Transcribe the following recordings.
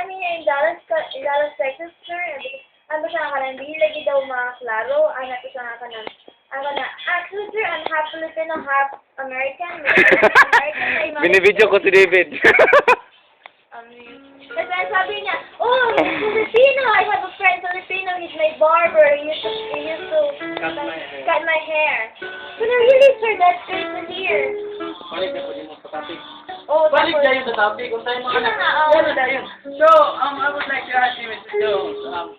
kami niya in Dallas, Texas, sir. Ano siya ka lang, hindi lagi daw klaro. Anak ko siya ka na. Actually, sir, I'm half Filipino, half American. Binibidyo ko si David. And then sabi niya, oh, Filipino. I have a friend Filipino. He's my barber. He used to cut my hair. But really, sir, that's great to hear. Balik na po yung sa topic. Oh, Balik na yung sa topic. Kung tayo mga anak. Yan. So, I would like to ask you, Mr. Jones.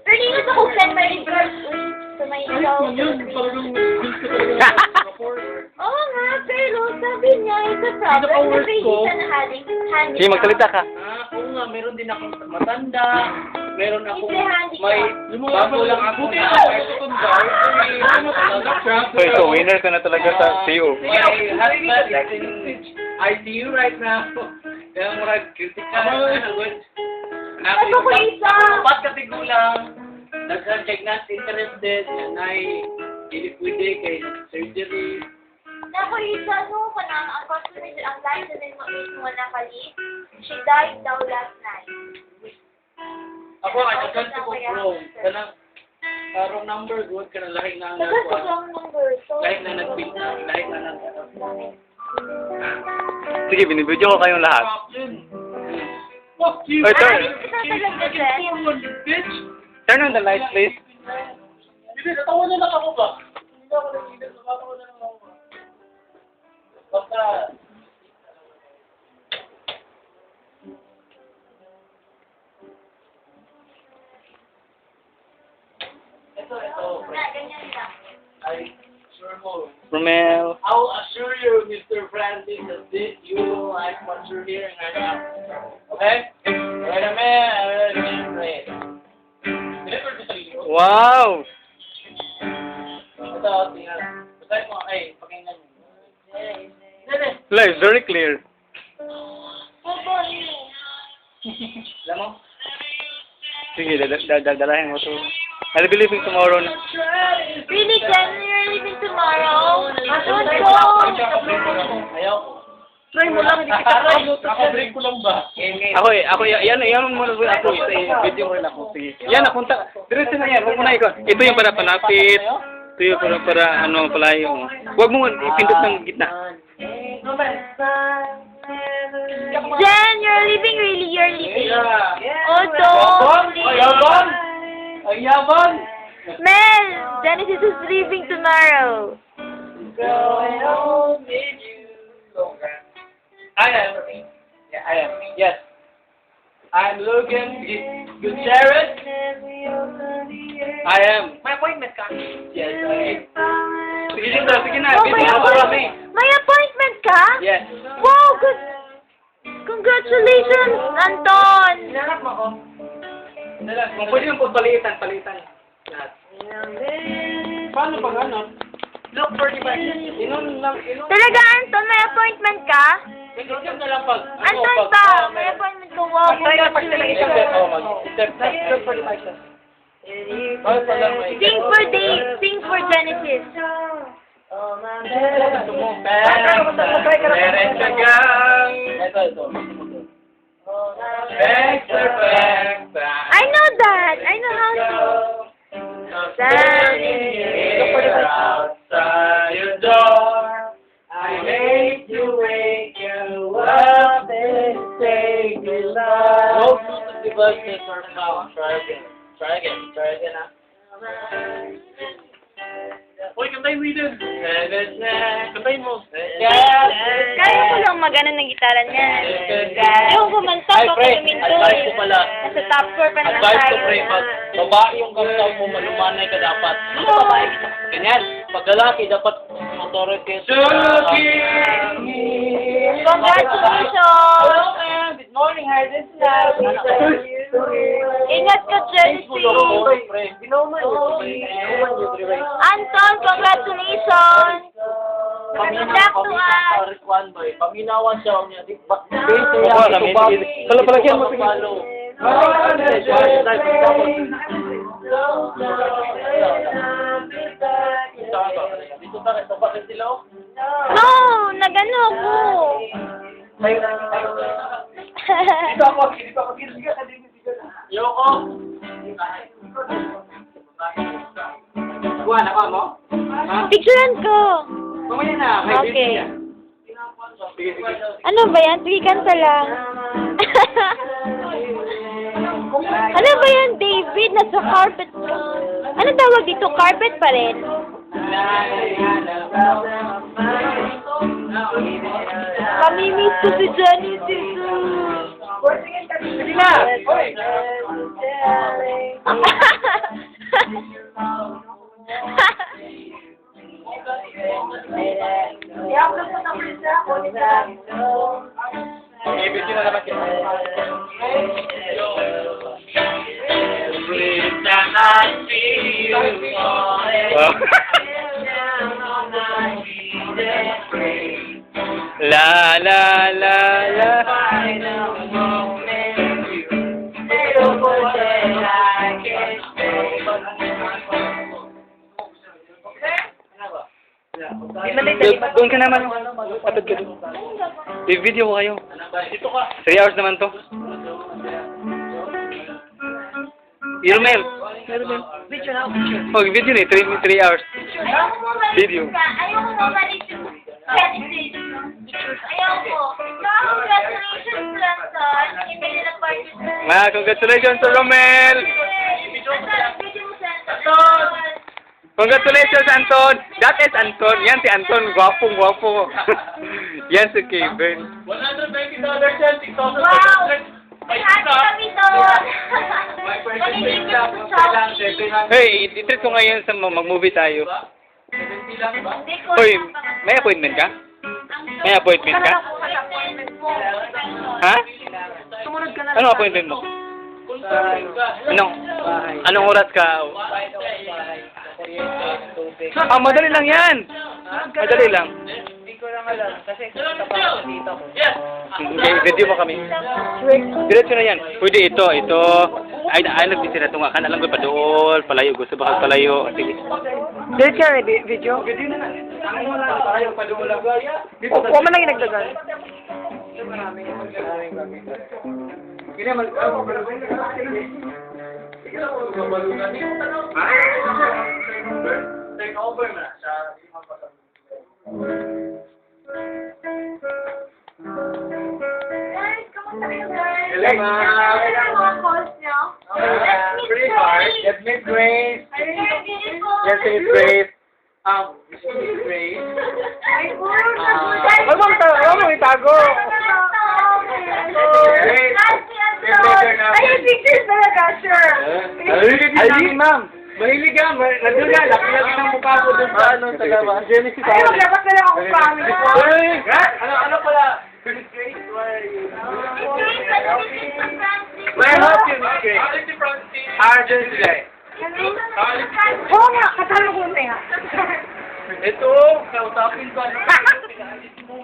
Pero hindi ko send my report to my email. Oo nga, pero sabi niya, it's a problem. Kasi hindi siya handy. Sige, magsalita ka. Oo nga, meron din akong matanda. Meron akong Hindi may bago lang ako na So, winner ka na talaga sa TU. My husband is in ICU right now. Kaya mo rin, critical. Ano ko isa? Pat katigulang. Nag-check na interested. Yan ay pwede kay surgery. Naku, isa, no, unfortunately, ang life na mismo na kali, she died daw last night. Ako, I don't to go wrong. Kanang, wrong number, good ka na lahing na Kasi sa wrong number, so... lahing na nag-pin na, lahing na nag Sige, binibidyo ko kayong lahat. Fuck you! Oy, turn. Bitch! Turn on the lights, please. Hindi, natawa na lang ako ba? Hindi ako nag-ibig, natawa na lang ako ba? Basta... Ito, Ganyan lang. I sure hope. Romel. I'll assure you, Mr. Francis, that this you will like what you're hearing right now. Okay? Wait a minute. Deliver ko sa iyo. Wow! Ito, tingnan. Patay mo, ay, pakinggan niyo. Dede. Live, very clear. Alam mo? Sige, dalahin mo to. I'll be leaving tomorrow na. Really, Jen, you're leaving tomorrow? Asun ko! Ayaw. Try mo lang, hindi kita Nakabreak ko lang ba? Ako, yan muna ako, video ko rin ako. Sige. Yan, napunta. Diretso na yan, huwag mo na ikaw. Ito yung para palapit. Ito yung para ano, palayo. Huwag mo ipindot ng gitna. Jen, you're leaving, really, you're leaving. Oh, Yabang! don't. Ay, yabang! Ay, yabang! Mel, Genesis is leaving tomorrow. Going home with you. I am. Yeah, I am. Yes. I'm Logan Gutierrez. I am. May appointment ka? Yes, I am. Sige na. Oh, Busy na kami. may appointment ka? Yes. Wow, good. Congratulations, Anton. Hinanap mo ko. Kung pwede yung palitan. Lahat. Paano pag ano? Look for devices. Inom. Talaga, Anton, may appointment ka? Inom na lang pag. Anton ka, may appointment ko. Wow, congratulations. Look for devices. Ay, pala may. Sing for Dave, sing for Genesis. Gusto mo? Meron ka gang. Ito. Extra. I know that. I know how to. Standing here outside your door, I made you wake you up and say good night. No Bluetooth devices are found. Try again, ah. Uy, kantayin mo yun. Kantayin mo. Kaya ko lang mag-ano ng gitara niya. Yung kumanta Ay, pa pre, ko minto. advice ko pala. Nasa top floor pa naman Advice ko, tayo. pre, pag babae yung kamsaw mo, malumanay ka dapat. Babae kita. Ganyan. Pag lalaki, dapat motorin kayo. Congratulations! Hello, ma'am. Good morning. Hi, this is Nat. Ingat ka, Genesis. Anton, congratulations! Good luck to us! Paminawan siya niya. Opo, alam mo. Palagyan mo, sige. Dito tayo sa bakit sila. No, nagano ako. Tayo na. Dito ako. Dito ako. Dito ka. Yoko. Buwan, ako mo? Ha? Picturean ko. Mamaya na. May Okay. video yan. Sige, sige. Ano ba yan? Tweakan ka lang. Ano ba yan, David? Nasa carpet. Ano tawag dito? Carpet pa rin. Mamimiss ko si Johnny Sisu. Sige na. Hoy. May video na naman kita. La la la la. Doon ka naman. Patad ka doon. I-video ko kayo. Dito ka. 3 hours naman to. Irmel. Video na. Video. Oh, video ni 3 hours. Video. Ayaw mo mabalik yung credit. Ayaw ko. Congratulations, Lanson. Hindi nila participate. Congratulations to Romel. Video mo, Lanson. Congratulations, Anton. That is Anton. Yan si Anton. Gwapong-gwapo. Yan si Kevin. $120 yan. $6,000. Wow! Happy kami doon. May Magiging percentage yung lang. shopping. Hey, i-treat ko ngayon sa mag-movie tayo. 70 lang ba? Hindi ko. Hoy, may appointment ka? May appointment ka? Ha? Sumunod ka na. Anong appointment mo? Anong oras ka? Ah, madali lang yan. Madali lang. Hindi ko lang alam. Kasi kita pa dito ko. Okay, video mo kami. Diretso na yan. Pwede ito. Ay, nagtitira ito nga. Kan alam ko pa doon. Palayo. Gusto ba kang palayo? Sige. Diretso na video? Video na na. Ang mo lang. Tayo pa doon lang. Huwag mo nang inagdagan. Maraming gamit. Kaya mag... Take over na sa Guys, kamusta kayo, guys? Hello, ma'am. Ano ang mga calls niyo? Pretty hard. Let me Grace. Very beautiful. Yes, it's great. This is Grace. Ay, good. Huwag mo itago. Ay, pictures talaga, sure. Ay, ma'am. Mahilig ka. Nandun na. Laki-laki ng mukha ko dun sa ano, sa gama. Genesis. Ay, maglabas na lang ako kami. Ano pala? Grace, why are you? May help you, Miss Grace. Arjun today. Oo nga, katalo ko yung tenga. Ito, kausapin ko.